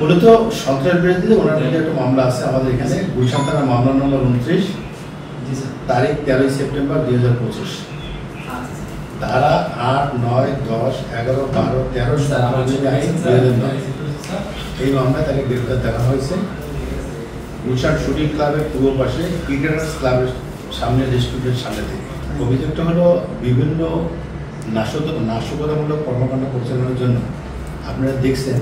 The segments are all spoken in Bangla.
মূলত সন্ত্রাস বিরোধীতে ওনার বিরুদ্ধে একটা মামলা আছে আমাদের এখানে গুলশান থানার মামলা নম্বর 29 তারিখ 13 সেপ্টেম্বর 2025 ধারা 8, 9, 10, 11, 12, 13 এই মামলায় তাকে গ্রেফতার দেওয়া হয়েছে গুলশান শুটিং ক্লাবের পূর্ব পাশে ক্রিকেটার্স ক্লাবের সামনে রেস্টুরেন্টের সামনে থেকে। অভিযোগটা হলো বিভিন্ন নাশকতামূলক কর্মকাণ্ড পরিচালনার জন্য আপনারা দেখছেন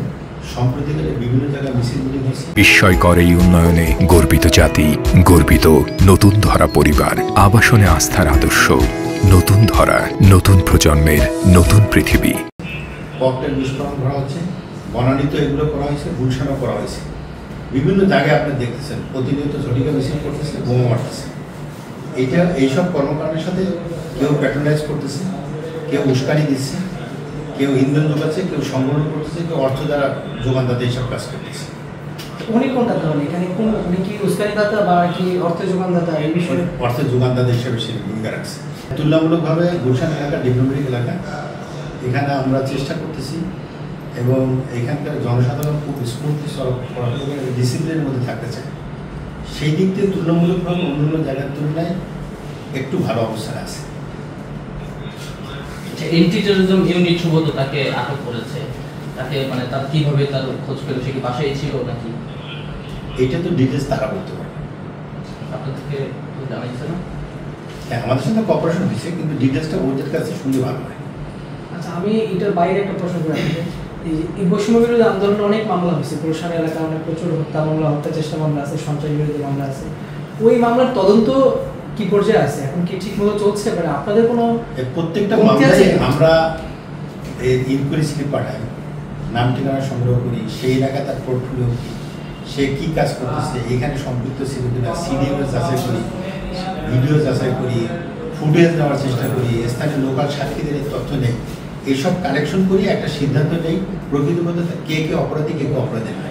সম্প্রতিকালে বিভিন্ন জায়গায় মিছিলগুলি হচ্ছে। বিস্ময়কর এই উন্নয়নে গর্বিত জাতি, গর্বিত নতুন ধরা পরিবার, আবাসনে আস্থার আদর্শ, নতুন ধরা, নতুন প্রজন্মের নতুন পৃথিবী। ককটেল বিস্ফোরণ করা হচ্ছে, বনানীতে এগুলো করা হয়েছে, গুলশানও করা হয়েছে। বিভিন্ন জায়গায় আপনি দেখতেছেন প্রতিনিয়ত ঝটিকা মিছিল করতেছে, বোমা মারতেছে। এইসব কর্মকাণ্ডের সাথে কেউ প্যাট্রোনাইজ করতেছে, কেউ উস্কানি দিচ্ছে, কেউ ইন্ধন যোগাচ্ছে, কেউ সংগ্রহ করতেছে, কেউ অর্থ দ্বারা যোগানদাতা এইসব কাজ করতেছে। উনি কোনটা ধরেন এখানে উনি কি উস্কানিদাতা বা কি অর্থ যোগানদাতা এই বিষয়ে? অর্থ যোগানদাতা হিসেবে সে ভূমিকা রাখছে। তুলনামূলকভাবে গুলশান এলাকা ডেভেলপমেন্ট এলাকা, এখানে আমরা চেষ্টা করতেছি এবং এখানকার জনসাধারণ খুব স্মুথলি ডিসিপ্লিনের মধ্যে থাকতে চায়। সেই দিক থেকে তুলনামূলকভাবে অন্যান্য জায়গার তুলনায় একটু ভালো অবস্থানে আছে। এন্টি টেররিজম ইউনিট সুবোধ তাকে আটক করেছে, তাকে মানে তার কিভাবে তার খোঁজ পেল, সে কি বাসায় ছিল নাকি? এটা তো ডিটেলস তারা বলতে পারে। আপনাদেরকে জানাইছে না? হ্যাঁ, আমাদের সাথে কপারেশন হয়েছে, কিন্তু ডিটেলসটা ওদের কাছে শুনতে ভালো হয়। আচ্ছা, আমি এটার বাইরে একটা প্রশ্ন করে রাখি। এই বৈষম্য বিরোধী আন্দোলনে অনেক মামলা হয়েছে, গুলশান এলাকায় অনেক প্রচুর হত্যা মামলা, হত্যা চেষ্টা মামলা আছে, সন্ত্রাস বিরোধী মামলা আছে। ওই মামলার তদন্ত কি পর্যায়ে আছে, এখন কি ঠিক মতো চলছে? মানে আপনাদের কোনো প্রত্যেকটা মামলায় আমরা ইনকোয়ারি স্লিপ পাঠাই, নাম ঠিকানা সংগ্রহ করি, সেই এলাকায় তার পোর্টফোলিও কি, সে কী কাজ করতেছে, এখানে সম্পৃক্ত ছিল কিনা, সিডিও যাচাই করি, ভিডিও যাচাই করি, ফুটেজ নেওয়ার চেষ্টা করি, স্থানীয় লোকাল সাক্ষীদের তথ্য নেই, এইসব কালেকশন করি, একটা সিদ্ধান্ত নেই প্রকৃতপক্ষে কে কে অপরাধী, কে কে অপরাধী নয়।